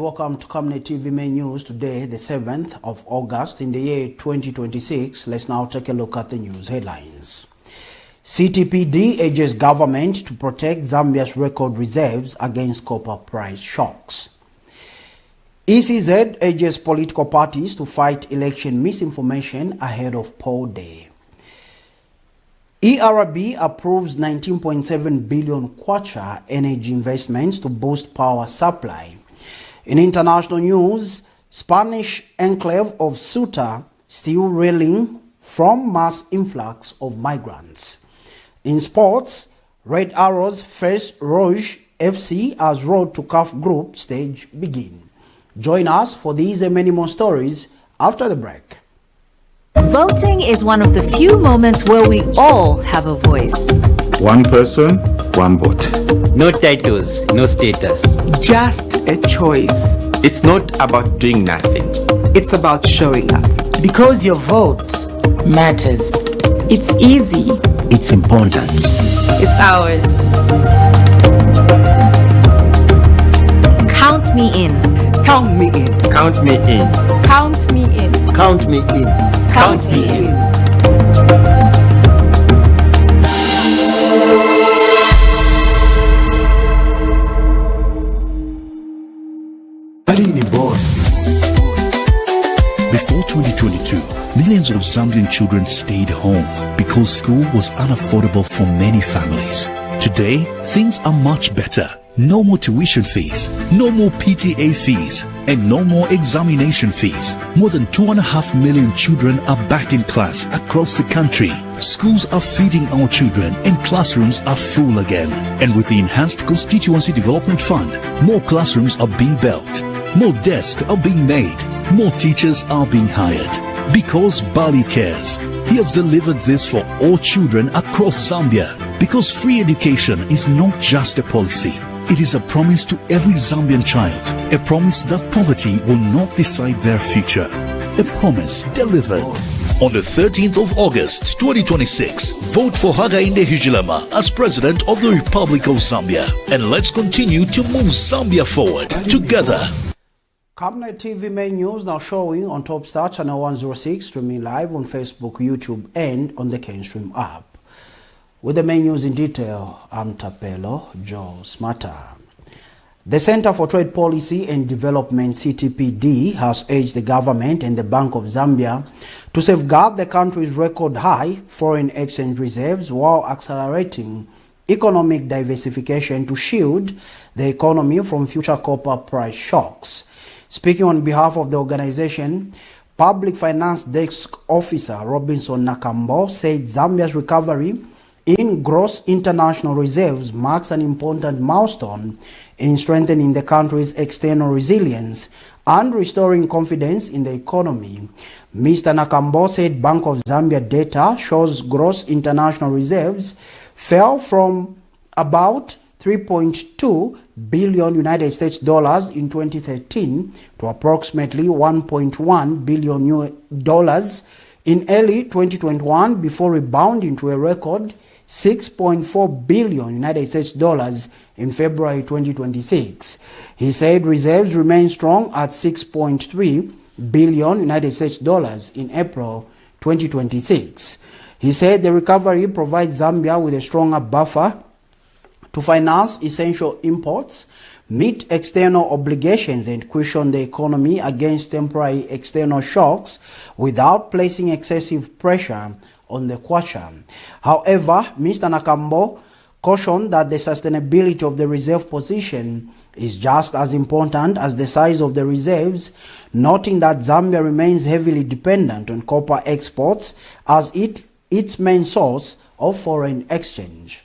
welcome to Camnet TV main news today, the 7th of August in the year 2026. Let's now take a look at the news headlines. CTPD urges government to protect Zambia's record reserves against copper price shocks. ECZ urges political parties to fight election misinformation ahead of poll day. ERB approves 19.7 billion kwacha energy investments to boost power supply. In international news, Spanish enclave of CEUTA still reeling from mass influx of migrants. In sports, Red Arrows face ROUGE FC as Road to CAF Group stage begin. Join us for these and many more stories after the break. Voting is one of the few moments where we all have a voice. One person, one vote. No titles, no status. Just a choice. It's not about doing nothing. It's about showing up. Because your vote matters. It's easy. It's important. It's ours. Count me in. Count me in. Count me in. Count me in. Count me in. Count me in. Before 2022, millions of Zambian children stayed home because school was unaffordable for many families. Today, things are much better. No more tuition fees, no more PTA fees, and no more examination fees. More than 2.5 million children are back in class across the country. Schools are feeding our children and classrooms are full again. And with the Enhanced Constituency Development Fund, more classrooms are being built, more desks are being made, more teachers are being hired. Because Bali cares. He has delivered this for all children across Zambia. Because free education is not just a policy. It is a promise to every Zambian child, a promise that poverty will not decide their future. A promise delivered. On the 13th of August 2026, vote for Hakainde Hichilema as President of the Republic of Zambia. And let's continue to move Zambia forward together. Camnet TV main news now showing on Top Star Channel 106, streaming live on Facebook, YouTube, and on the Kenstream app. With the main news in detail, I'm Tapelo Joe Smarter. The Center for Trade Policy and Development, CTPD, has urged the government and the Bank of Zambia to safeguard the country's record high foreign exchange reserves while accelerating economic diversification to shield the economy from future copper price shocks. Speaking on behalf of the organization, Public Finance Desk Officer Robinson Nakambo said Zambia's recovery in gross international reserves marks an important milestone in strengthening the country's external resilience and restoring confidence in the economy. Mr. Nakambo said Bank of Zambia data shows gross international reserves fell from about 3.2 billion United States dollars in 2013 to approximately 1.1 billion dollars in early 2021 before rebounding to a record 6.4 billion United States dollars in February 2026. He said reserves remain strong at 6.3 billion United States dollars in April 2026. He said the recovery provides Zambia with a stronger buffer to finance essential imports, meet external obligations, and cushion the economy against temporary external shocks without placing excessive pressure on the kwacha. However, Mr. Nakambo cautioned that the sustainability of the reserve position is just as important as the size of the reserves, noting that Zambia remains heavily dependent on copper exports as its main source of foreign exchange.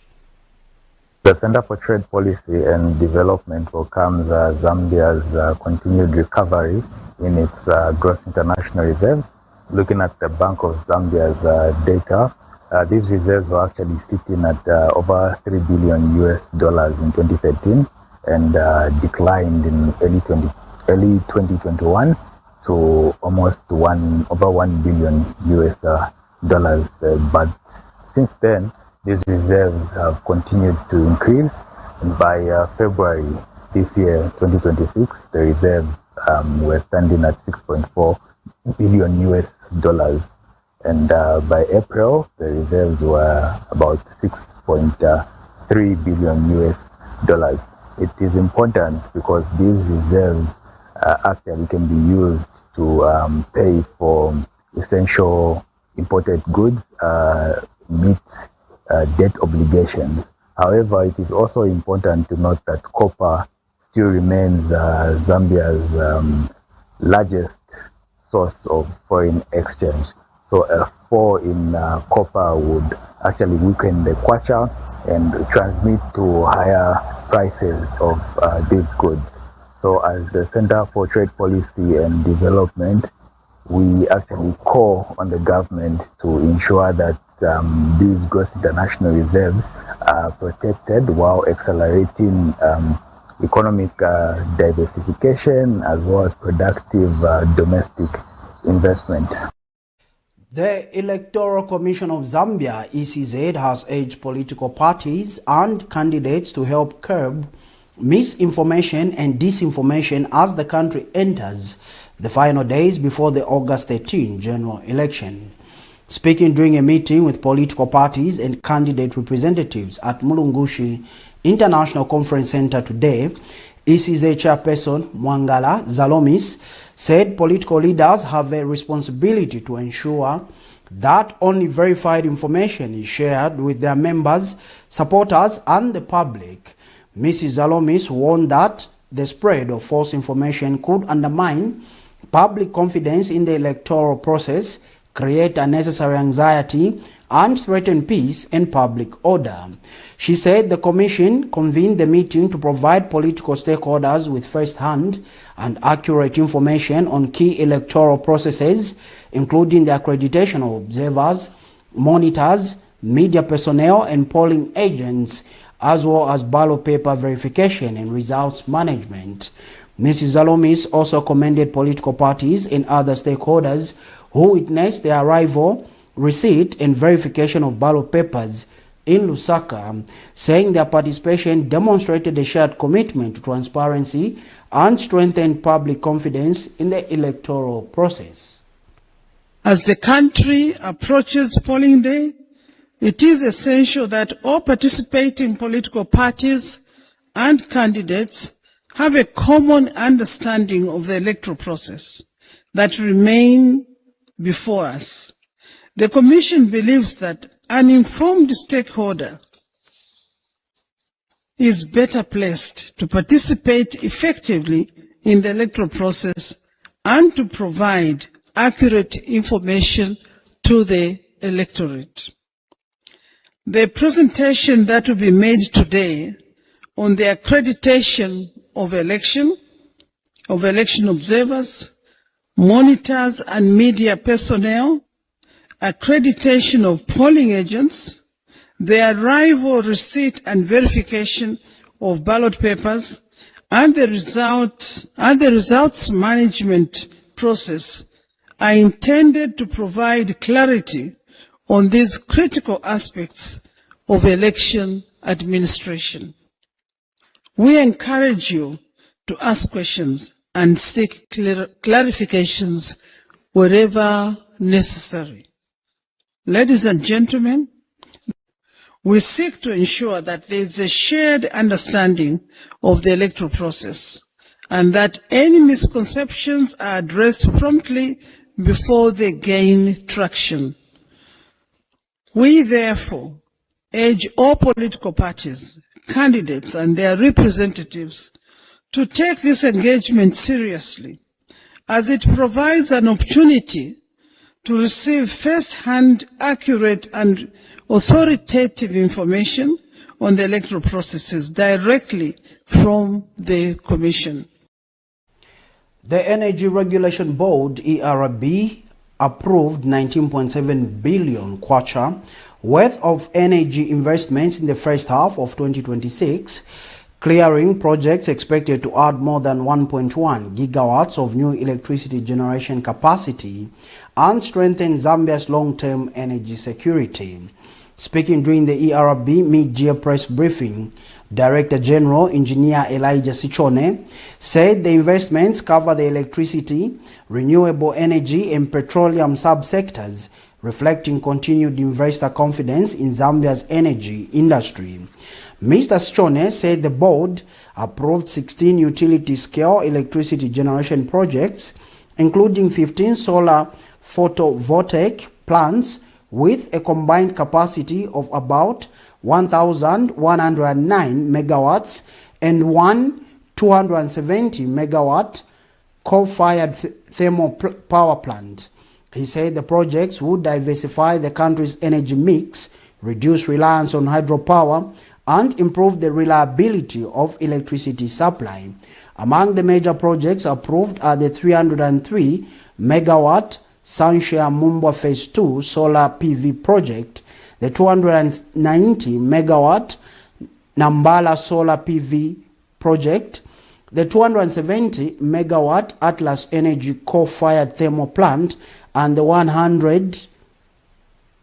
The Center for Trade Policy and Development welcomes Zambia's continued recovery in its gross international reserves. Looking at the Bank of Zambia's data, these reserves were actually sitting at over $3 billion in 2013 and declined in early 2021 to almost over $1 billion. But since then, these reserves have continued to increase, and by February this year, 2026, the reserves were standing at 6.4 billion US dollars. And by April, the reserves were about 6.3 billion US dollars. It is important because these reserves actually can be used to pay for essential imported goods, meet debt obligations. However, it is also important to note that copper still remains Zambia's largest source of foreign exchange. So a fall in copper would actually weaken the kwacha and transmit to higher prices of these goods. So as the Center for Trade Policy and Development, we actually call on the government to ensure that these gross international reserves are protected while accelerating economic diversification as well as productive domestic investment. The Electoral Commission of Zambia, ECZ, has urged political parties and candidates to help curb misinformation and disinformation as the country enters the final days before the August 13 general election. Speaking during a meeting with political parties and candidate representatives at Mulungushi International Conference Center today, ECZ chairperson Mwangala Zalomis said political leaders have a responsibility to ensure that only verified information is shared with their members, supporters, and the public. Mrs. Zalomis warned that the spread of false information could undermine public confidence in the electoral process, create unnecessary anxiety, and threaten peace and public order. She said the Commission convened the meeting to provide political stakeholders with first-hand and accurate information on key electoral processes, including the accreditation of observers, monitors, media personnel, and polling agents, as well as ballot paper verification and results management. Mrs. Zalomis also commended political parties and other stakeholders who witnessed the arrival, receipt, and verification of ballot papers in Lusaka, saying their participation demonstrated a shared commitment to transparency and strengthened public confidence in the electoral process. As the country approaches polling day, it is essential that all participating political parties and candidates have a common understanding of the electoral process that remain before us. The Commission believes that an informed stakeholder is better placed to participate effectively in the electoral process and to provide accurate information to the electorate. The presentation that will be made today on the accreditation of election observers, monitors and media personnel, accreditation of polling agents, the arrival, receipt and verification of ballot papers, and the results management process are intended to provide clarity on these critical aspects of election administration. We encourage you to ask questions and seek clarifications wherever necessary. Ladies and gentlemen, we seek to ensure that there is a shared understanding of the electoral process and that any misconceptions are addressed promptly before they gain traction. We therefore urge all political parties, candidates and their representatives to take this engagement seriously, as it provides an opportunity to receive first-hand, accurate and authoritative information on the electoral processes directly from the Commission. The Energy Regulation Board, ERB, approved 19.7 billion kwacha worth of energy investments in the first half of 2026, clearing projects expected to add more than 1.1 gigawatts of new electricity generation capacity and strengthen Zambia's long-term energy security. Speaking during the ERB mid-year press briefing, Director General Engineer Elijah Sichone said the investments cover the electricity, renewable energy and petroleum subsectors, reflecting continued investor confidence in Zambia's energy industry. Mr. Sichone said the board approved 16 utility-scale electricity generation projects, including 15 solar photovoltaic plants with a combined capacity of about 1,109 megawatts and one 270 megawatt coal-fired thermal power plant. He said the projects would diversify the country's energy mix, reduce reliance on hydropower, and improve the reliability of electricity supply. Among the major projects approved are the 303 megawatt Sunshare Mumbwa Phase 2 solar PV project, the 290 megawatt Nambala solar PV project, the 270 megawatt Atlas Energy coal-fired thermal plant, and the 111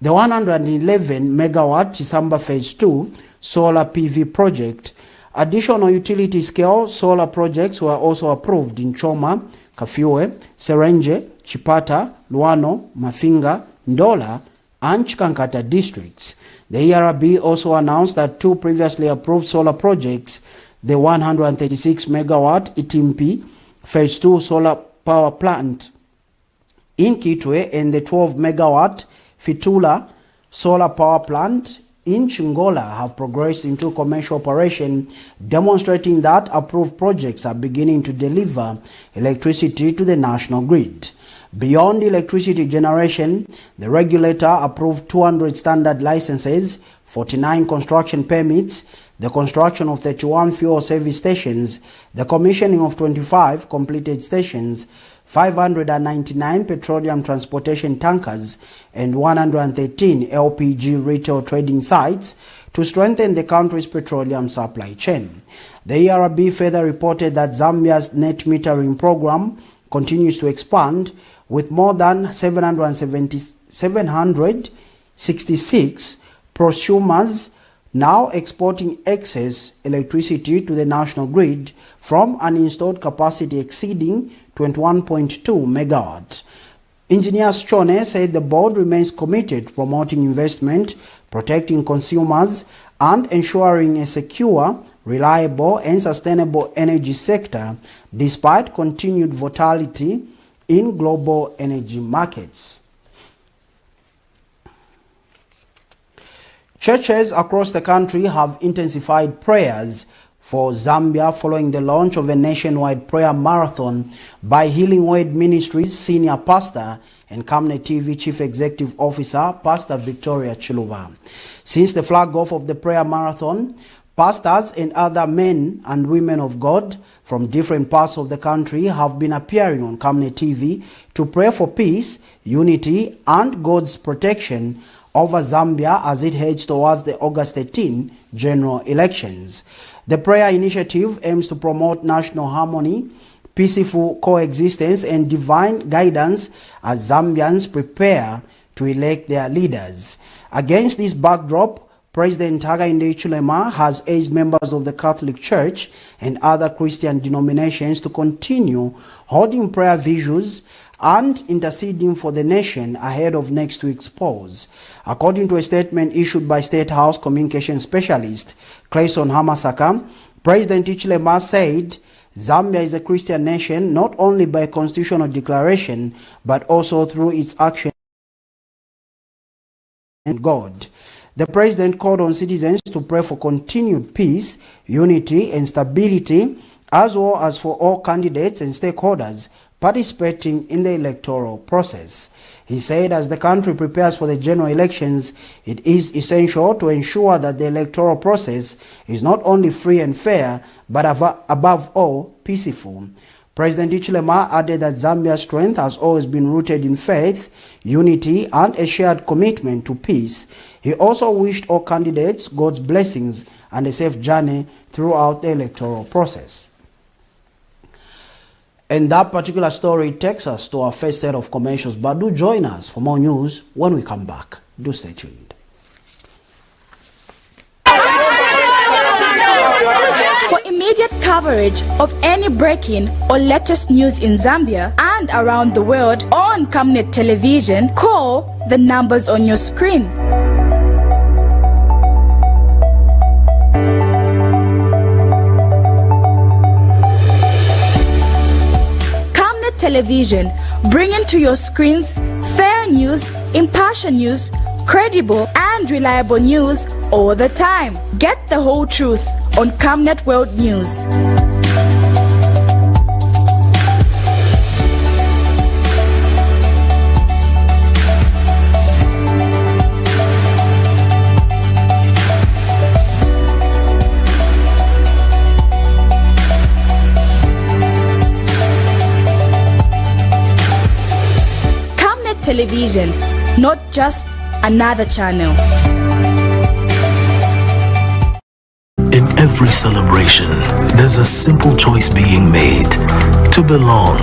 megawatt Chisamba Phase 2 solar PV project. Additional utility-scale solar projects were also approved in Choma, Kafue, Serenje, Chipata, Luano, Mafinga, Ndola, and Chikankata districts. The ERB also announced that two previously approved solar projects, the 136 megawatt Itimpi Phase 2 solar power plant in Kitwe and the 12 megawatt Fitula solar power plant in Chingola have progressed into commercial operation, demonstrating that approved projects are beginning to deliver electricity to the national grid. Beyond electricity generation, the regulator approved 200 standard licenses, 49 construction permits, the construction of 31 fuel service stations, the commissioning of 25 completed stations, 599 petroleum transportation tankers, and 113 LPG retail trading sites to strengthen the country's petroleum supply chain. The ERB further reported that Zambia's net metering program continues to expand, with more than 766 prosumers now exporting excess electricity to the national grid from an installed capacity exceeding 21.2 megawatts. Engineer Sichone said the board remains committed to promoting investment, protecting consumers, and ensuring a secure, reliable, and sustainable energy sector despite continued volatility in global energy markets. Churches across the country have intensified prayers for Zambia following the launch of a nationwide prayer marathon by Healing Word Ministries senior pastor and Camnet TV Chief Executive Officer, Pastor Victoria Chiluba. Since the flag off of the prayer marathon, pastors and other men and women of God from different parts of the country have been appearing on Camnet TV to pray for peace, unity, and God's protection over Zambia as it heads towards the August 18 general elections. The prayer initiative aims to promote national harmony, peaceful coexistence, and divine guidance as Zambians prepare to elect their leaders. Against this backdrop, President Hakainde Hichilema has urged members of the Catholic Church and other Christian denominations to continue holding prayer vigils and interceding for the nation ahead of next week's polls. According to a statement issued by State House Communication Specialist Clayson Hamasaka, President Hichilema said Zambia is a Christian nation not only by constitutional declaration but also through its action and God. The president called on citizens to pray for continued peace, unity, and stability, as well as for all candidates and stakeholders participating in the electoral process. He said as the country prepares for the general elections, it is essential to ensure that the electoral process is not only free and fair, but above all, peaceful. President Hichilema added that Zambia's strength has always been rooted in faith, unity, and a shared commitment to peace. He also wished all candidates God's blessings and a safe journey throughout the electoral process. And that particular story takes us to our first set of commercials, but do join us for more news when we come back. Do stay tuned. immediate coverage of any breaking or latest news in Zambia and around the world on Camnet television, call the numbers on your screen. Camnet television, bringing to your screens fair news, impartial news, credible and reliable news all the time. Get the whole truth on Camnet World News. Camnet television, not just another channel. In every celebration, there's a simple choice being made. To belong,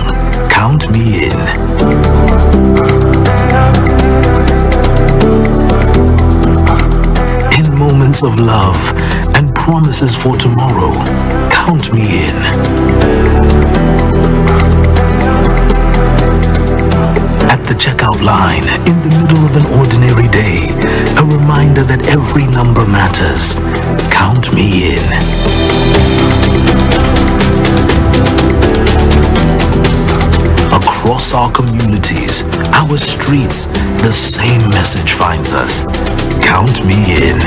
count me in. In moments of love and promises for tomorrow, count me in. At the checkout line, in the middle of an ordinary day, a reminder that every number matters. Count me in. Across our communities, our streets, the same message finds us. Count me in.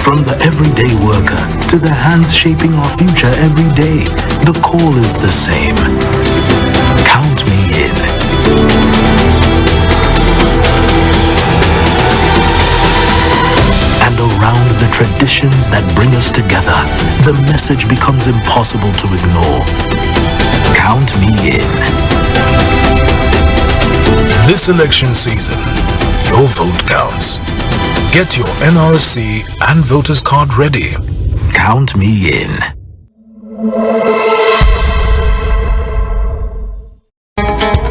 From the everyday worker to the hands shaping our future every day, the call is the same. Count me in. And around the traditions that bring us together, the message becomes impossible to ignore. Count me in. This election season, your vote counts. Get your NRC and voters card ready. Count me in.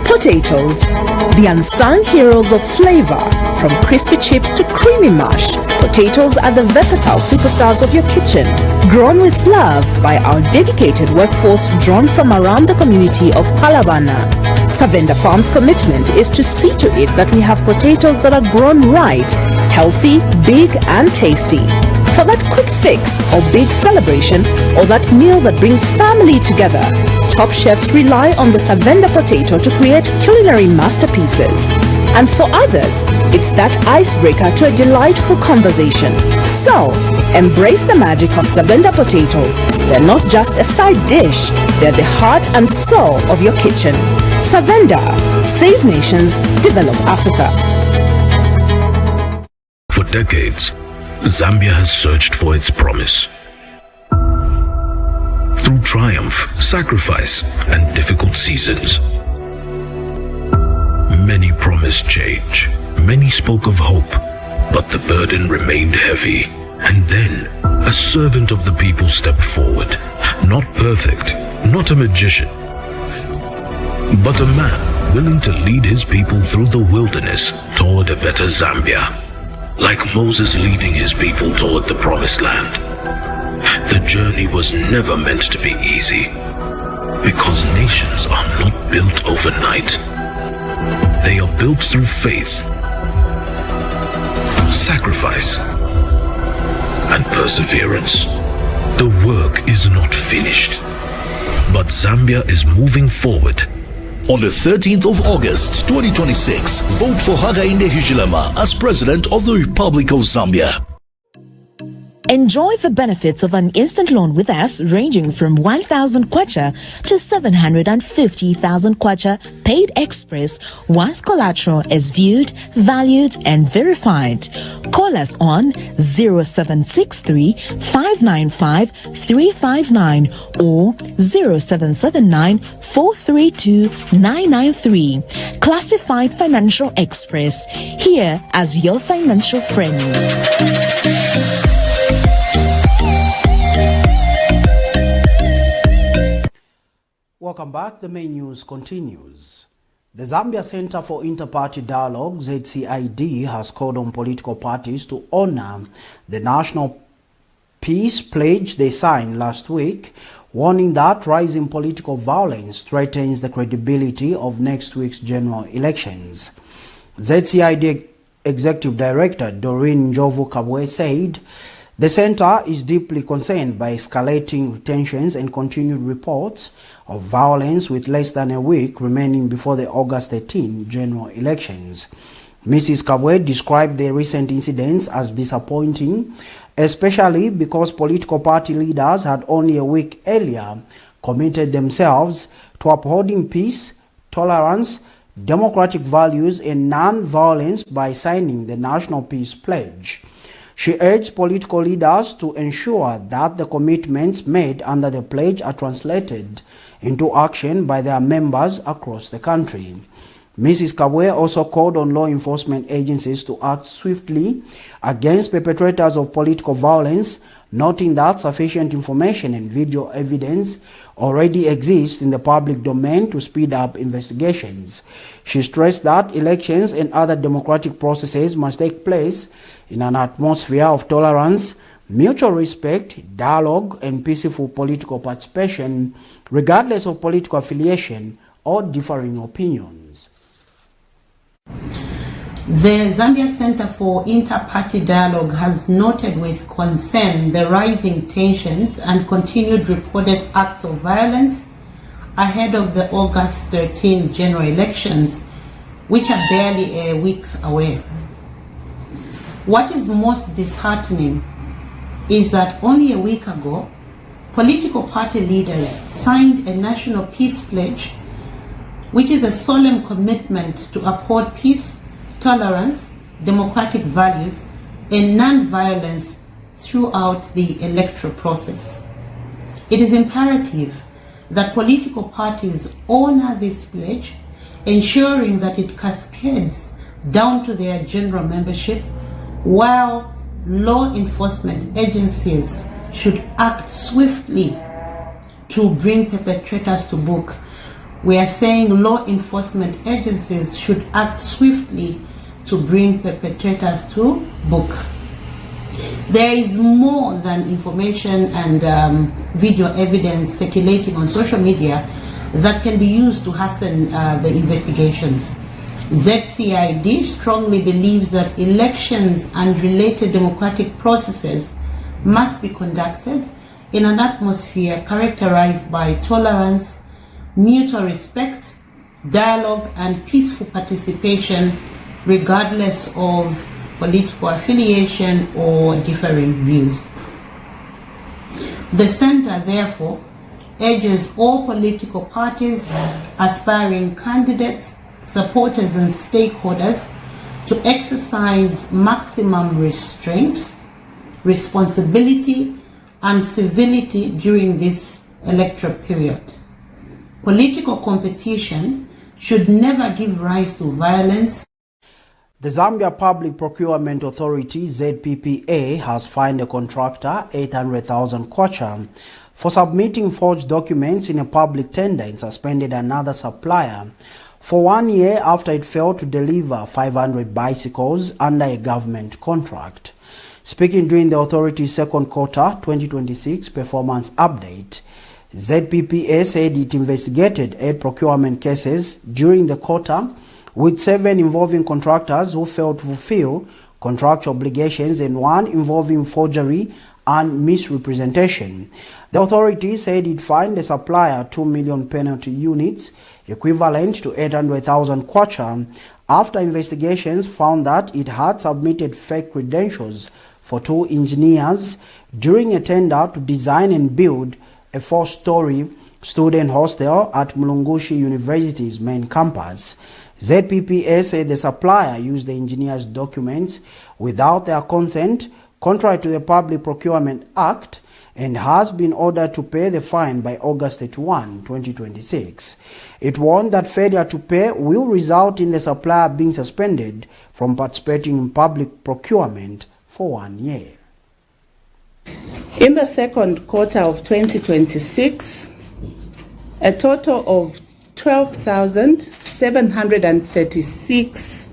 Potatoes, the unsung heroes of flavor. From crispy chips to creamy mash, potatoes are the versatile superstars of your kitchen. Grown with love by our dedicated workforce drawn from around the community of Palabana. Savenda Farm's commitment is to see to it that we have potatoes that are grown right, healthy, big and tasty. For that quick fix or big celebration or that meal that brings family together, top chefs rely on the Savenda potato to create culinary masterpieces. And for others, it's that icebreaker to a delightful conversation. So, embrace the magic of Savenda potatoes. They're not just a side dish, they're the heart and soul of your kitchen. Savenda, save nations, develop Africa. For decades, Zambia has searched for its promise. Through triumph, sacrifice, and difficult seasons. Many promised change, many spoke of hope, but the burden remained heavy. And then, a servant of the people stepped forward. Not perfect, not a magician, but a man willing to lead his people through the wilderness toward a better Zambia. Like Moses leading his people toward the promised land. The journey was never meant to be easy, because nations are not built overnight. They are built through faith, sacrifice, and perseverance. The work is not finished, but Zambia is moving forward. On the 13th of August 2026, vote for Hakainde Hichilema as President of the Republic of Zambia. Enjoy the benefits of an instant loan with us ranging from 1,000 kwacha to 750,000 kwacha paid express once collateral is viewed, valued and verified. Call us on 0763 595 359 or 0779 432 993. Classified Financial Express, here as your financial friend. Welcome back. The main news continues. The Zambia Center for Inter-Party Dialogue, ZCID, has called on political parties to honor the national peace pledge they signed last week, warning that rising political violence threatens the credibility of next week's general elections. ZCID Executive Director Doreen Njovu Kabwe said the center is deeply concerned by escalating tensions and continued reports of violence with less than a week remaining before the August 13 general elections. Mrs. Kabwe described the recent incidents as disappointing, especially because political party leaders had only a week earlier committed themselves to upholding peace, tolerance, democratic values and non-violence by signing the National Peace Pledge. She urged political leaders to ensure that the commitments made under the pledge are translated into action by their members across the country. Mrs. Kabwe also called on law enforcement agencies to act swiftly against perpetrators of political violence, noting that sufficient information and video evidence already exists in the public domain to speed up investigations. She stressed that elections and other democratic processes must take place in an atmosphere of tolerance, mutual respect, dialogue, and peaceful political participation, regardless of political affiliation or differing opinions. The Zambia Center for Inter-Party Dialogue has noted with concern the rising tensions and continued reported acts of violence ahead of the August 13 general elections, which are barely a week away. What is most disheartening is that only a week ago, political party leaders signed a national peace pledge, which is a solemn commitment to uphold peace, tolerance, democratic values, and non-violence throughout the electoral process. It is imperative that political parties honor this pledge, ensuring that it cascades down to their general membership, while law enforcement agencies should act swiftly to bring perpetrators to book. We are saying law enforcement agencies should act swiftly to bring perpetrators to book. There is more than information and video evidence circulating on social media that can be used to hasten the investigations. ZCID strongly believes that elections and related democratic processes must be conducted in an atmosphere characterized by tolerance, mutual respect, dialogue, and peaceful participation, regardless of political affiliation or differing views. The Center, therefore, urges all political parties, aspiring candidates, supporters, and stakeholders to exercise maximum restraint, responsibility, and civility during this electoral period. Political competition should never give rise to violence. The Zambia Public Procurement Authority, ZPPA, has fined a contractor 800,000 kwacha for submitting forged documents in a public tender and suspended another supplier for 1 year after it failed to deliver 500 bicycles under a government contract. Speaking during the authority's second quarter 2026 performance update, ZPPA said it investigated 8 procurement cases during the quarter, with 7 involving contractors who failed to fulfill contractual obligations and 1 involving forgery and misrepresentation. The authority said it fined the supplier 2 million penalty units, equivalent to 800,000 kwacha, after investigations found that it had submitted fake credentials for 2 engineers during a tender to design and build a 4-story student hostel at Mulungushi University's main campus. ZPPA said the supplier used the engineer's documents without their consent, contrary to the Public Procurement Act, and has been ordered to pay the fine by August 31, 2026. It warned that failure to pay will result in the supplier being suspended from participating in public procurement for 1 year. In the second quarter of 2026, a total of 12,736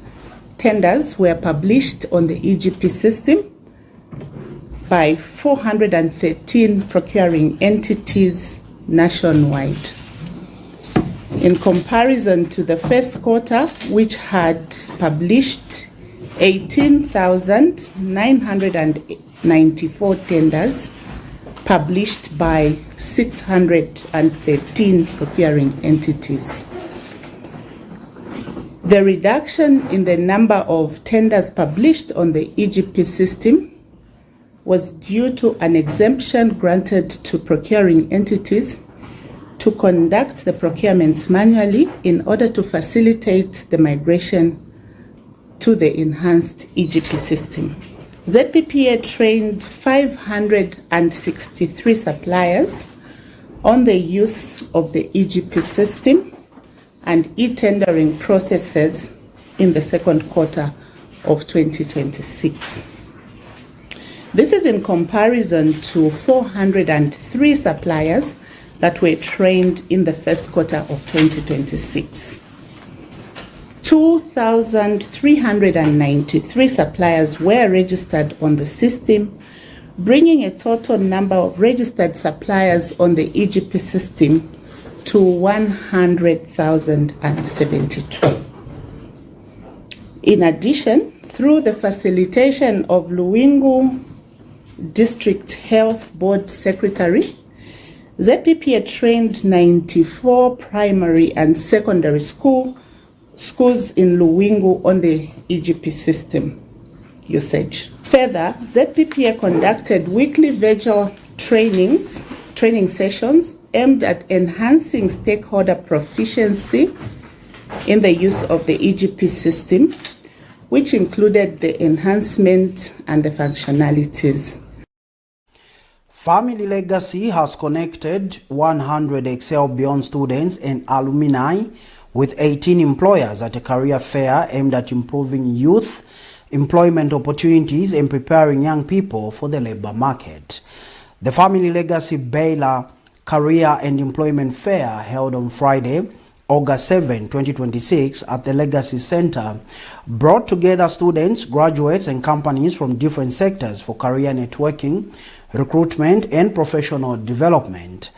tenders were published on the EGP system by 413 procuring entities nationwide. In comparison to the first quarter, which had published 18,994 tenders published by 613 procuring entities. The reduction in the number of tenders published on the EGP system was due to an exemption granted to procuring entities to conduct the procurements manually in order to facilitate the migration to the enhanced EGP system. ZPPA trained 563 suppliers on the use of the EGP system and e-tendering processes in the second quarter of 2026. This is in comparison to 403 suppliers that were trained in the first quarter of 2026. 2,393 suppliers were registered on the system, bringing a total number of registered suppliers on the EGP system to 100,072. In addition, through the facilitation of Luwingu District Health Board Secretary, ZPPA trained 94 primary and secondary schools in Luwingu on the EGP system usage. Further, ZPPA conducted weekly virtual training sessions aimed at enhancing stakeholder proficiency in the use of the EGP system, which included the enhancement and the functionalities. Family Legacy has connected 100 Excel Beyond students and alumni with 18 employers at a career fair aimed at improving youth employment opportunities and preparing young people for the labor market. The Family Legacy Baylor Career and Employment Fair held on Friday, August 7, 2026 at the Legacy Center brought together students, graduates and companies from different sectors for career networking, recruitment and professional development.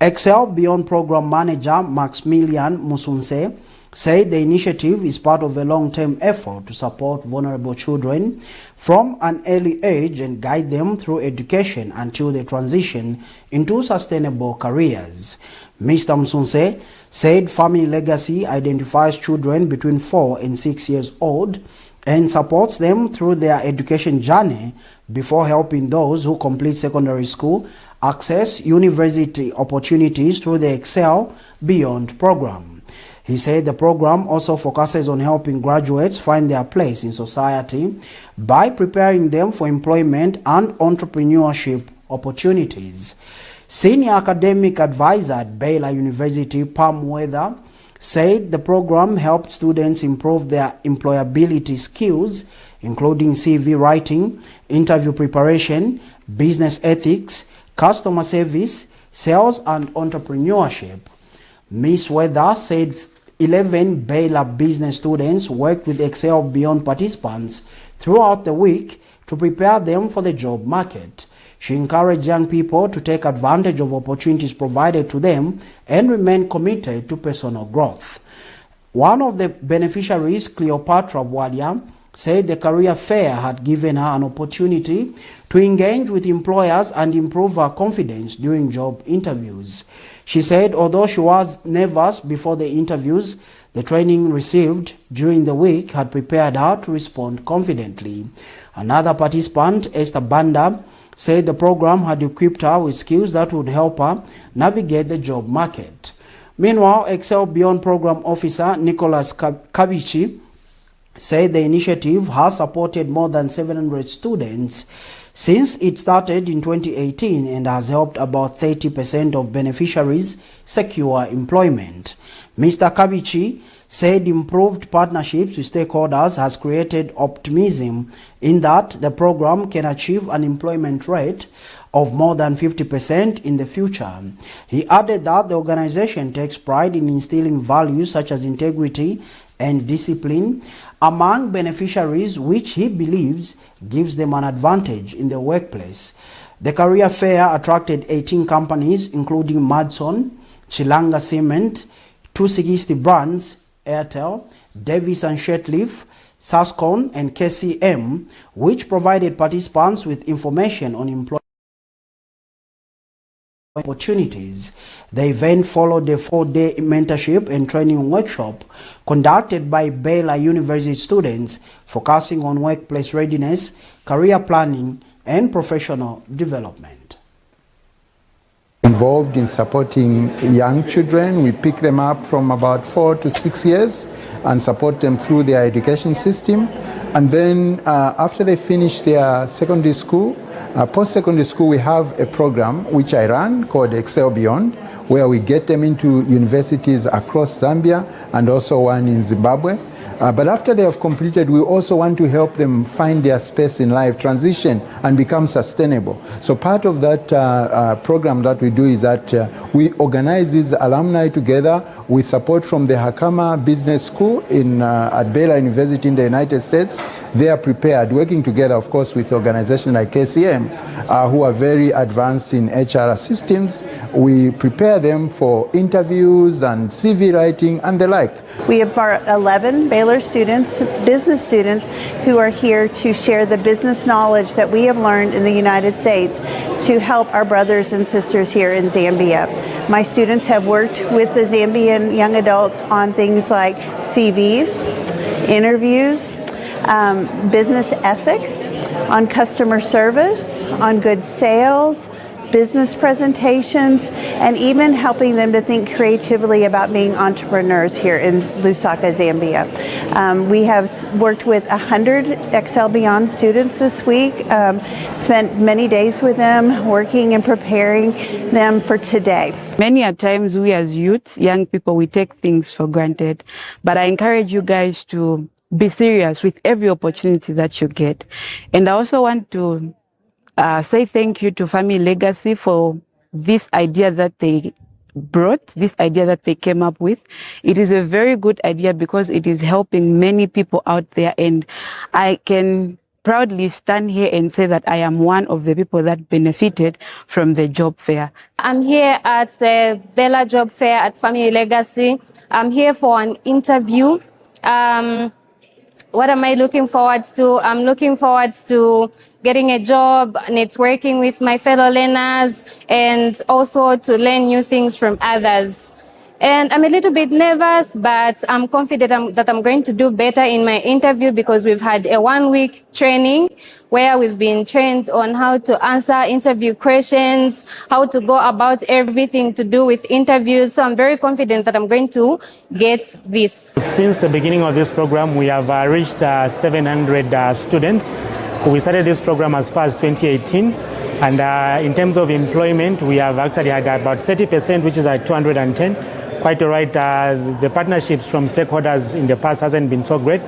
Excel Beyond Program Manager Maximilian Musunse said the initiative is part of a long-term effort to support vulnerable children from an early age and guide them through education until they transition into sustainable careers. Mr. Musunse said Family Legacy identifies children between 4 and 6 years old and supports them through their education journey before helping those who complete secondary school access university opportunities through the Excel Beyond program. He said the program also focuses on helping graduates find their place in society by preparing them for employment and entrepreneurship opportunities. Senior academic advisor at Baylor University, Pam Weather, said the program helped students improve their employability skills, including CV writing, interview preparation, business ethics, customer service, sales, and entrepreneurship. Ms. Weather said 11 Baylor business students worked with Excel Beyond participants throughout the week to prepare them for the job market. She encouraged young people to take advantage of opportunities provided to them and remain committed to personal growth. One of the beneficiaries, Cleopatra Wadia, said the career fair had given her an opportunity to engage with employers and improve her confidence during job interviews. She said although she was nervous before the interviews, the training received during the week had prepared her to respond confidently. Another participant, Esther Banda, said the program had equipped her with skills that would help her navigate the job market. Meanwhile, Excel Beyond Program Officer Nicholas Kabichi said the initiative has supported more than 700 students since it started in 2018 and has helped about 30% of beneficiaries secure employment. Mr. Kabichi said improved partnerships with stakeholders has created optimism in that the program can achieve an employment rate of more than 50% in the future. He added that the organization takes pride in instilling values such as integrity and discipline among beneficiaries, which he believes gives them an advantage in the workplace. The career fair attracted 18 companies including Madson, Chilanga Cement, 260 Brands, Airtel, Davis and Shetleaf, Sascon and KCM, which provided participants with information on employment opportunities. The event followed a 4-day mentorship and training workshop conducted by Baylor University students focusing on workplace readiness, career planning, and professional development. Involved in supporting young children. We pick them up from about 4 to 6 years and support them through their education system. And then after they finish their secondary school, post-secondary school, we have a program which I run called Excel Beyond, where we get them into universities across Zambia and also one in Zimbabwe. But after they have completed, we also want to help them find their space in life, transition, and become sustainable. So part of that program that we do is that we organize these alumni together with support from the Hakama Business School at Baylor University in the United States. They are prepared, working together, of course, with organizations like KCM, who are very advanced in HR systems. We prepare them for interviews and CV writing and the like. We have brought 11 Baylor students, business students, who are here to share the business knowledge that we have learned in the United States to help our brothers and sisters here in Zambia. My students have worked with the Zambian young adults on things like CVs, interviews, business ethics, on customer service, on good sales, business presentations, and even helping them to think creatively about being entrepreneurs here in Lusaka, Zambia. We have worked with 100 Excel Beyond students this week, spent many days with them working and preparing them for today. Many a times we as youths, young people, we take things for granted, but I encourage you guys to be serious with every opportunity that you get. And I also want to say thank you to Family Legacy for this idea that they brought, this idea that they came up with. It is a very good idea because it is helping many people out there, and I can proudly stand here and say that I am one of the people that benefited from the job fair. I'm here at the Bella Job Fair at Family Legacy. I'm here for an interview. What am I looking forward to? I'm looking forward to getting a job, networking with my fellow learners, and also to learn new things from others. And I'm a little bit nervous, but I'm confident that I'm going to do better in my interview because we've had a 1-week training where we've been trained on how to answer interview questions, how to go about everything to do with interviews. So I'm very confident that I'm going to get this. Since the beginning of this program, we have reached 700 students. We started this program as far as 2018. And in terms of employment, we have actually had about 30%, which is at 210. Quite all right. The partnerships from stakeholders in the past hasn't been so great,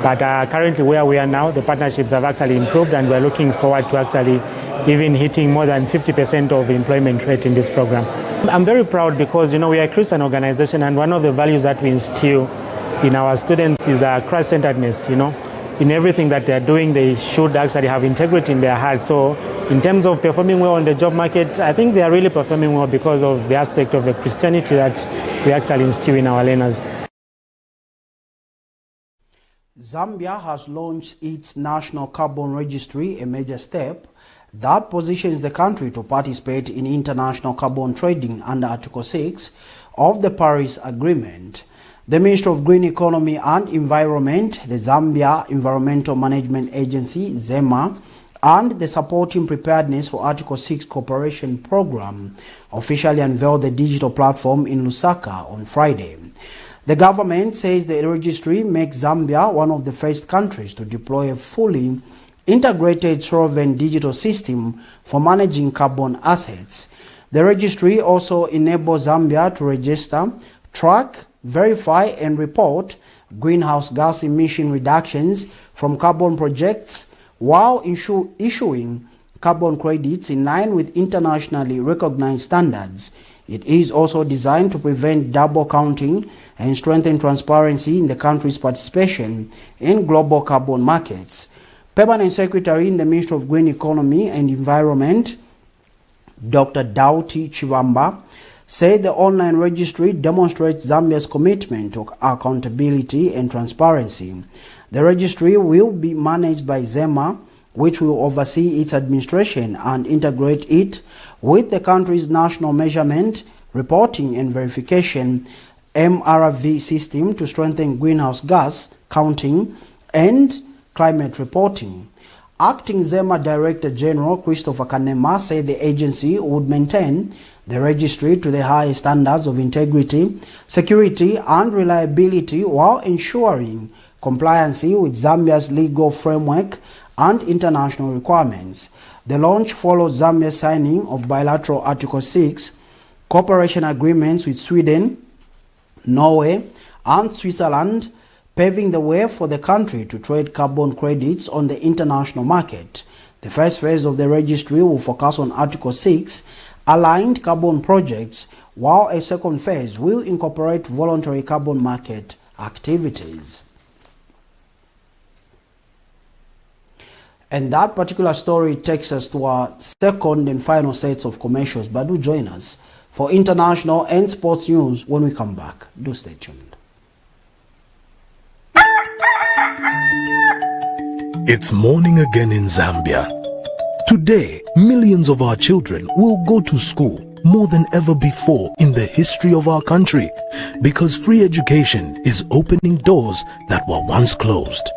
but currently where we are now, the partnerships have actually improved, and we're looking forward to actually even hitting more than 50% of employment rate in this program. I'm very proud because, you know, we are a Christian organization, and one of the values that we instill in our students is Christ-centeredness, you know. In everything that they're doing, they should actually have integrity in their hearts. So in terms of performing well on the job market, I think they are really performing well because of the aspect of the Christianity that we actually instill in our learners. Zambia has launched its national carbon registry, a major step that positions the country to participate in international carbon trading under Article 6 of the Paris Agreement. The Ministry of Green Economy and Environment, the Zambia Environmental Management Agency, ZEMA, and the Supporting Preparedness for Article 6 Cooperation Program officially unveiled the digital platform in Lusaka on Friday. The government says the registry makes Zambia one of the first countries to deploy a fully integrated sovereign digital system for managing carbon assets. The registry also enables Zambia to register, track, verify and report greenhouse gas emission reductions from carbon projects while issuing carbon credits in line with internationally recognized standards. It is also designed to prevent double counting and strengthen transparency in the country's participation in global carbon markets. Permanent Secretary in the Ministry of Green Economy and Environment, Dr. Dauti Chivamba, said the online registry demonstrates Zambia's commitment to accountability and transparency. The registry will be managed by ZEMA, which will oversee its administration and integrate it with the country's national measurement, reporting and verification MRV system to strengthen greenhouse gas counting and climate reporting. Acting ZEMA Director General Christopher Kanema said the agency would maintain the registry to the highest standards of integrity, security and reliability while ensuring compliance with Zambia's legal framework and international requirements. The launch follows Zambia's signing of bilateral Article 6 cooperation agreements with Sweden, Norway and Switzerland, paving the way for the country to trade carbon credits on the international market. The first phase of the registry will focus on Article 6 aligned carbon projects, while a second phase will incorporate voluntary carbon market activities. And that particular story takes us to our second and final sets of commercials, but do join us for international and sports news when we come back. Do stay tuned. It's morning again in Zambia. Today, millions of our children will go to school more than ever before in the history of our country, because free education is opening doors that were once closed.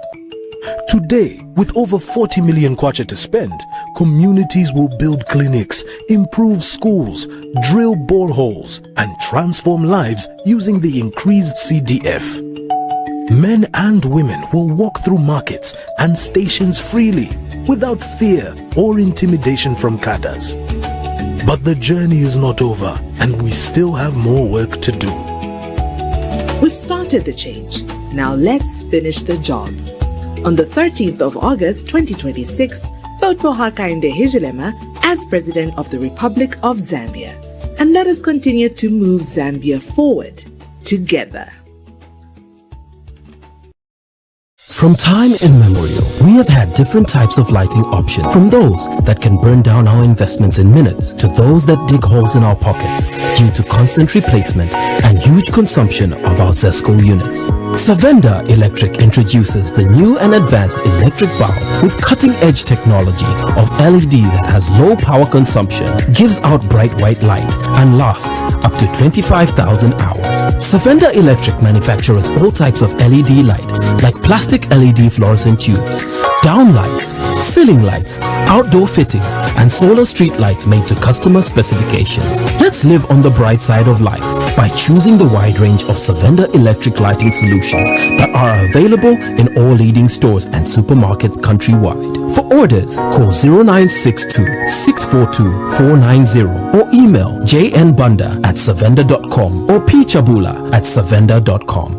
Today, with over 40 million kwacha to spend, communities will build clinics, improve schools, drill boreholes, and transform lives using the increased CDF. Men and women will walk through markets and stations freely, without fear or intimidation from cadres. But the journey is not over, and we still have more work to do. We've started the change. Now let's finish the job. On the 13th of August 2026, vote for Hakainde Hichilema as President of the Republic of Zambia. And let us continue to move Zambia forward together. From time immemorial, we have had different types of lighting options, from those that can burn down our investments in minutes to those that dig holes in our pockets due to constant replacement and huge consumption of our ZESCO units. Savenda Electric introduces the new and advanced electric bulb with cutting-edge technology of LED that has low power consumption, gives out bright white light, and lasts up to 25,000 hours. Savenda Electric manufactures all types of LED light, like plastic LED fluorescent tubes, down lights, ceiling lights, outdoor fittings, and solar street lights made to customer specifications. Let's live on the bright side of life by choosing the wide range of Savenda electric lighting solutions that are available in all leading stores and supermarkets countrywide. For orders, call 0962 642 490 or email jnbunda@savenda.com or pchabula@savenda.com.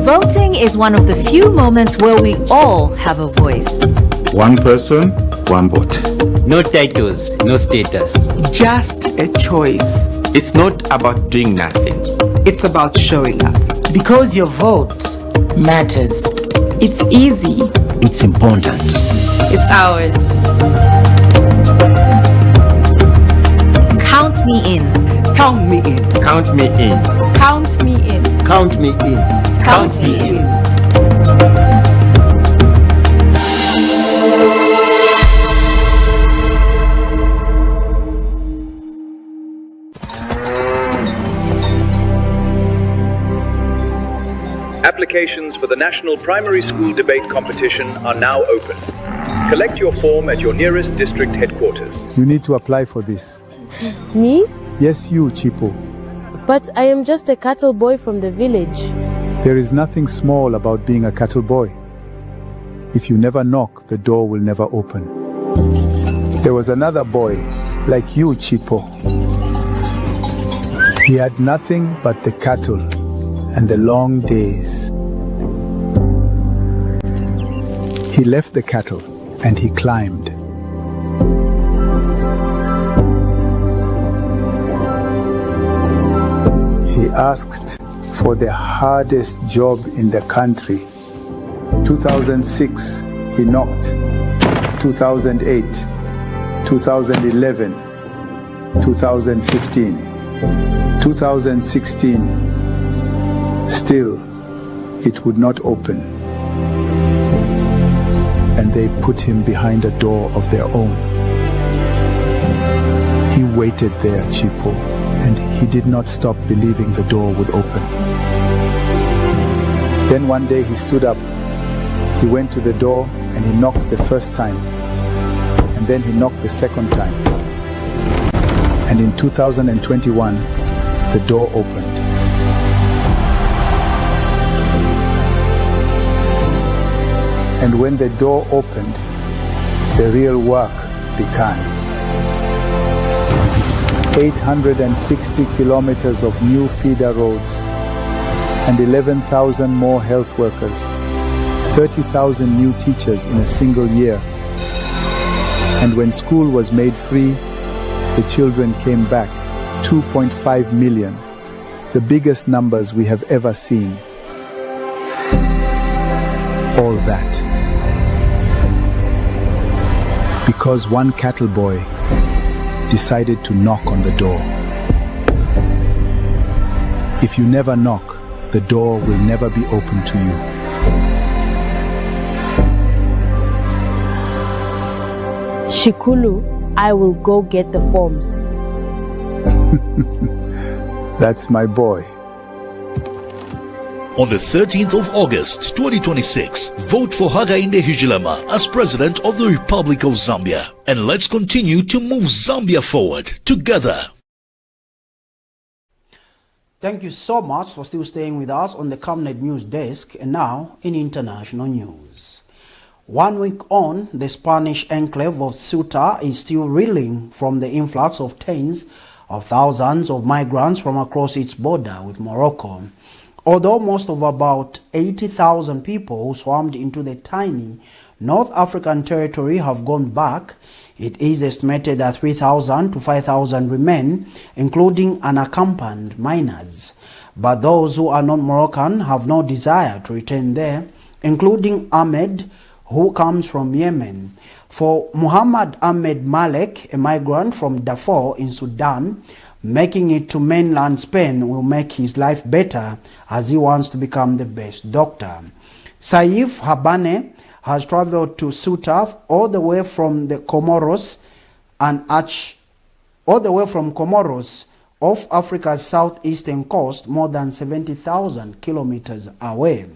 Voting is one of the few moments where we all have a voice. One person, one vote. No titles, no status. Just a choice. It's not about doing nothing. It's about showing up. Because your vote matters. It's easy. It's important. It's ours. Count me in. Count me in. Count me in. Count me in. Count me in. Count me in. Applications for the National Primary School Debate Competition are now open. Collect your form at your nearest district headquarters. You need to apply for this. Me? Yes, you, Chipo. But I am just a cattle boy from the village. There is nothing small about being a cattle boy. If you never knock, the door will never open. There was another boy, like you, Chipo. He had nothing but the cattle and the long days. He left the cattle and he climbed. He asked for the hardest job in the country. 2006, he knocked. 2008, 2011, 2015, 2016. Still, it would not open. And they put him behind a door of their own. He waited there, Chipo, and he did not stop believing the door would open. Then one day he stood up. He went to the door and he knocked the first time. And then he knocked the second time. And in 2021, the door opened. And when the door opened, the real work began. 860 kilometers of new feeder roads and 11,000 more health workers, 30,000 new teachers in a single year. And when school was made free, the children came back, 2.5 million, the biggest numbers we have ever seen. All that because one cattle boy decided to knock on the door. If you never knock, the door will never be open to you. Shikulu, I will go get the forms. That's my boy. On the 13th of August 2026, vote for Hakainde Hichilema as President of the Republic of Zambia. And let's continue to move Zambia forward together. Thank you so much for still staying with us on the Camnet News Desk. And now in international news. 1 week on, the Spanish enclave of CEUTA is still reeling from the influx of tens of thousands of migrants from across its border with Morocco. Although most of about 80,000 people who swarmed into the tiny North African territory have gone back, it is estimated that 3,000 to 5,000 remain, including unaccompanied minors. But those who are not Moroccan have no desire to return there, including Ahmed, who comes from Yemen. For Muhammad Ahmed Malek, a migrant from Darfur in Sudan, making it to mainland Spain will make his life better as he wants to become the best doctor. Saif Habane has traveled to CEUTA all the way from the Comoros off Africa's southeastern coast, more than 70,000 kilometers away.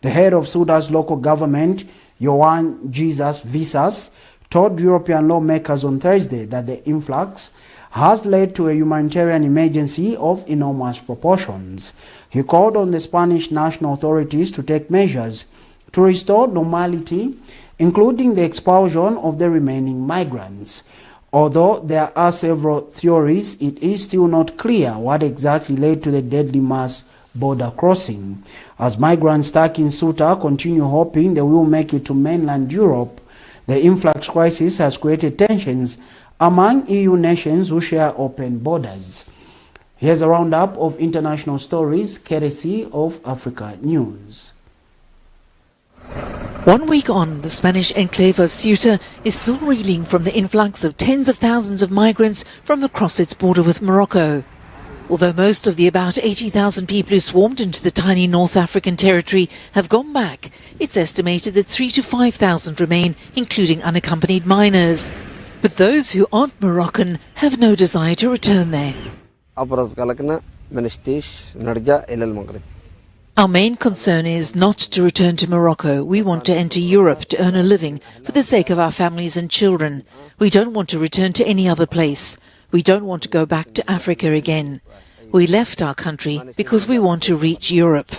The head of CEUTA's local government, Joan Jesus Visas, told European lawmakers on Thursday that the influx has led to a humanitarian emergency of enormous proportions. He called on the Spanish national authorities to take measures to restore normality, including the expulsion of the remaining migrants. Although there are several theories, it is still not clear what exactly led to the deadly mass border crossing. As migrants stuck in CEUTA continue hoping they will make it to mainland Europe, the influx crisis has created tensions among EU nations who share open borders. Here's a roundup of international stories courtesy of Africa News. 1 week on, the Spanish enclave of Ceuta is still reeling from the influx of tens of thousands of migrants from across its border with Morocco. Although most of the about 80,000 people who swarmed into the tiny North African territory have gone back, it's estimated that 3,000 to 5,000 remain, including unaccompanied minors. But those who aren't Moroccan have no desire to return there. Our main concern is not to return to Morocco. We want to enter Europe to earn a living for the sake of our families and children. We don't want to return to any other place. We don't want to go back to Africa again. We left our country because we want to reach Europe.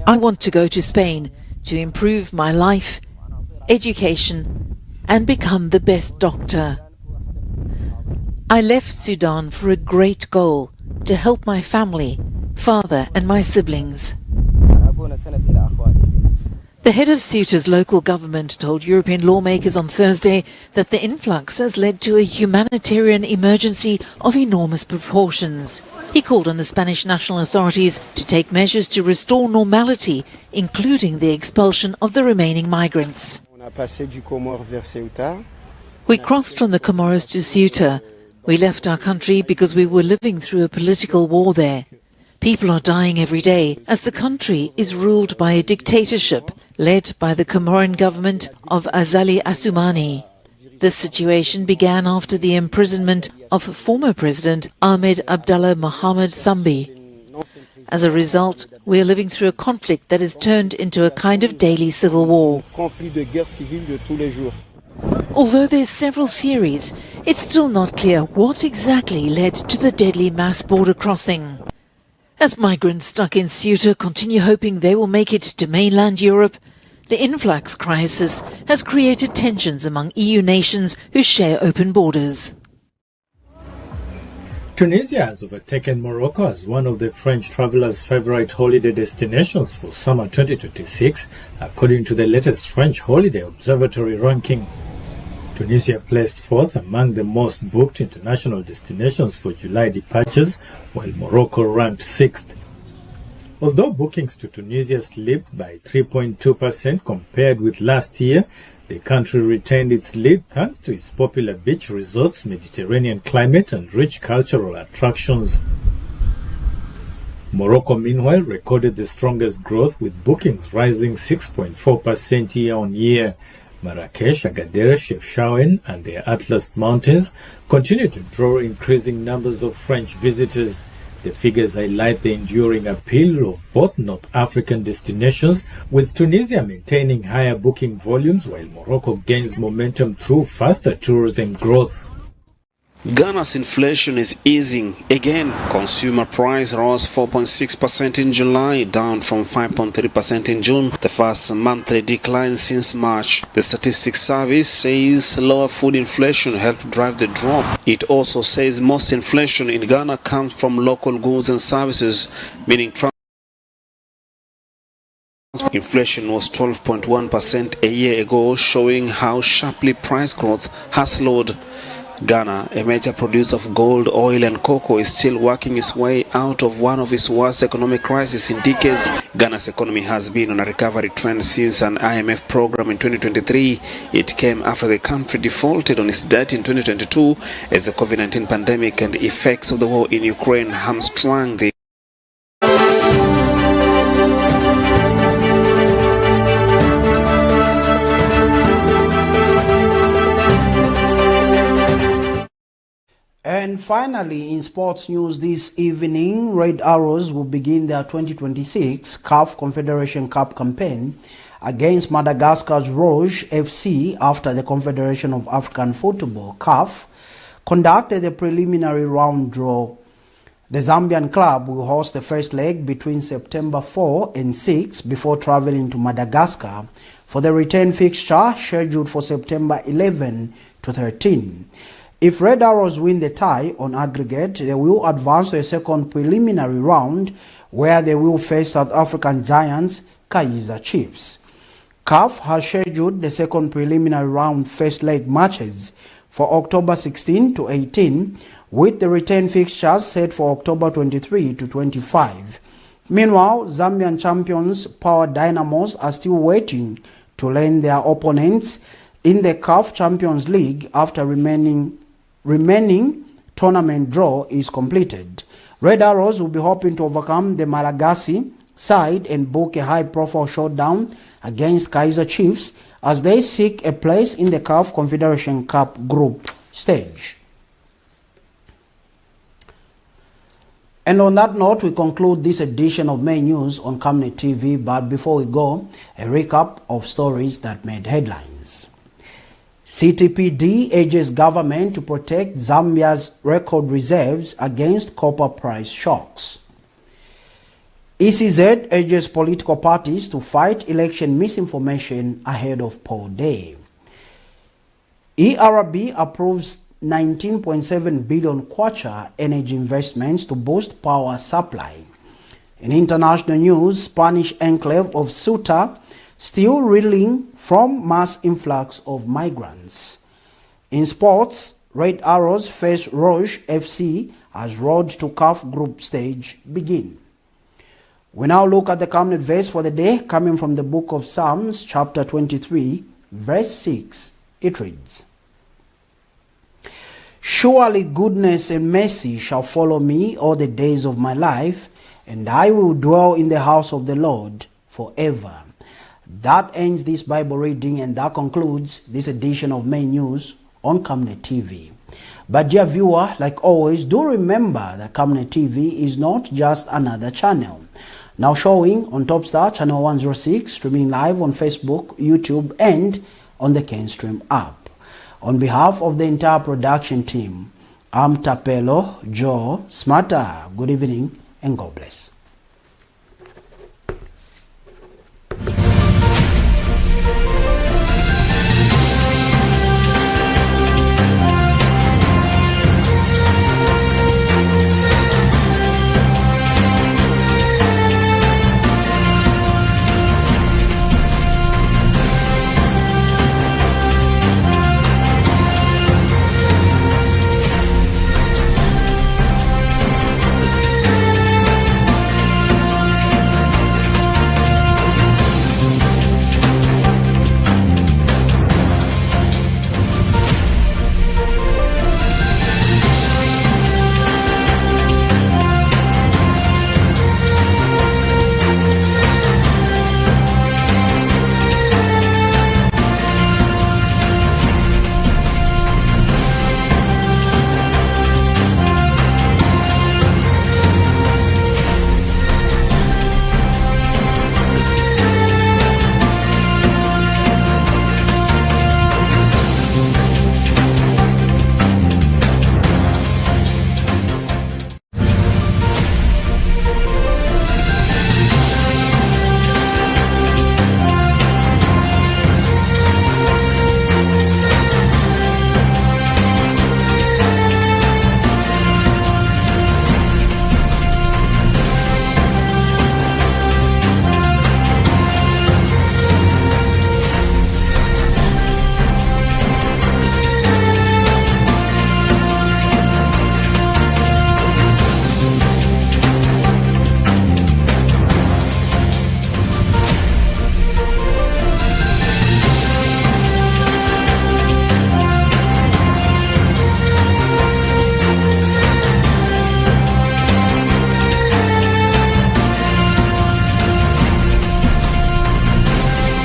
I want to go to Spain to improve my life, education, and become the best doctor. I left Sudan for a great goal, to help my family, father and my siblings. The head of Ceuta's local government told European lawmakers on Thursday that the influx has led to a humanitarian emergency of enormous proportions. He called on the Spanish national authorities to take measures to restore normality, including the expulsion of the remaining migrants. We crossed from the Comoros to Ceuta. We left our country because we were living through a political war there. People are dying every day as the country is ruled by a dictatorship led by the Comoran government of Azali Assoumani. This situation began after the imprisonment of former President Ahmed Abdallah Mohamed Sambi. As a result, we are living through a conflict that has turned into a kind of daily civil war. Although there's several theories, it's still not clear what exactly led to the deadly mass border crossing. As migrants stuck in Ceuta continue hoping they will make it to mainland Europe, the influx crisis has created tensions among EU nations who share open borders. Tunisia has overtaken Morocco as one of the French travelers' favorite holiday destinations for summer 2026, according to the latest French Holiday Observatory ranking. Tunisia placed fourth among the most booked international destinations for July departures, while Morocco ranked sixth. Although bookings to Tunisia slipped by 3.2% compared with last year, the country retained its lead thanks to its popular beach resorts, Mediterranean climate, and rich cultural attractions. Morocco, meanwhile, recorded the strongest growth, with bookings rising 6.4% year-on-year. Marrakesh, Agadir, Chefchaouen, and the Atlas Mountains continue to draw increasing numbers of French visitors. The figures highlight the enduring appeal of both North African destinations, with Tunisia maintaining higher booking volumes while Morocco gains momentum through faster tourism growth. Ghana's inflation is easing again. Consumer price rose 4.6% in July, down from 5.3% in June, the first monthly decline since March. The Statistics Service says lower food inflation helped drive the drop. It also says most inflation in Ghana comes from local goods and services, meaning inflation was 12.1% a year ago, showing how sharply price growth has slowed. Ghana, a major producer of gold, oil and cocoa, is still working its way out of one of its worst economic crises in decades. Ghana's economy has been on a recovery trend since an IMF program in 2023. It came after the country defaulted on its debt in 2022 as the COVID-19 pandemic and the effects of the war in Ukraine hamstrung the And finally, in sports news this evening, Red Arrows will begin their 2026 CAF Confederation Cup campaign against Madagascar's ROUGE FC after the Confederation of African Football, CAF, conducted a preliminary round draw The Zambian club will host the first leg between September 4 and 6 before traveling to Madagascar for the return fixture scheduled for September 11 to 13. If Red Arrows win the tie on aggregate, they will advance to a second preliminary round where they will face South African giants Kaizer Chiefs. CAF has scheduled the second preliminary round first leg matches for October 16 to 18, with the return fixtures set for October 23 to 25. Meanwhile, Zambian champions Power Dynamos are still waiting to learn their opponents in the CAF Champions League after remaining tournament draw is completed. Red Arrows will be hoping to overcome the Malagasy side and book a high-profile showdown against Kaizer Chiefs as they seek a place in the CAF Confederation Cup group stage. And on that note, we conclude this edition of Main News on Camnet TV. But before we go, a recap of stories that made headlines. CTPD urges government to protect Zambia's record reserves against copper price shocks. ECZ urges political parties to fight election misinformation ahead of poll day. ERB approves 19.7 billion kwacha energy investments to boost power supply. In international news, Spanish enclave of CEUTA still reeling from mass influx of migrants. In sports, Red Arrows face ROUGE FC as road to CAF group stage begin. We now look at the Camnet verse for the day, coming from the book of Psalms, chapter 23, verse 6. It reads, "Surely goodness and mercy shall follow me all the days of my life, and I will dwell in the house of the Lord forever." That ends this Bible reading, and that concludes this edition of Main News on Camnet TV. But dear viewer, like always, do remember that Camnet TV is not just another channel. Now showing on Top Star channel 106, streaming live on Facebook, YouTube, and on the Kenstream app. On behalf of the entire production team, I'm Tapelo Joe Smarter. Good evening and God bless.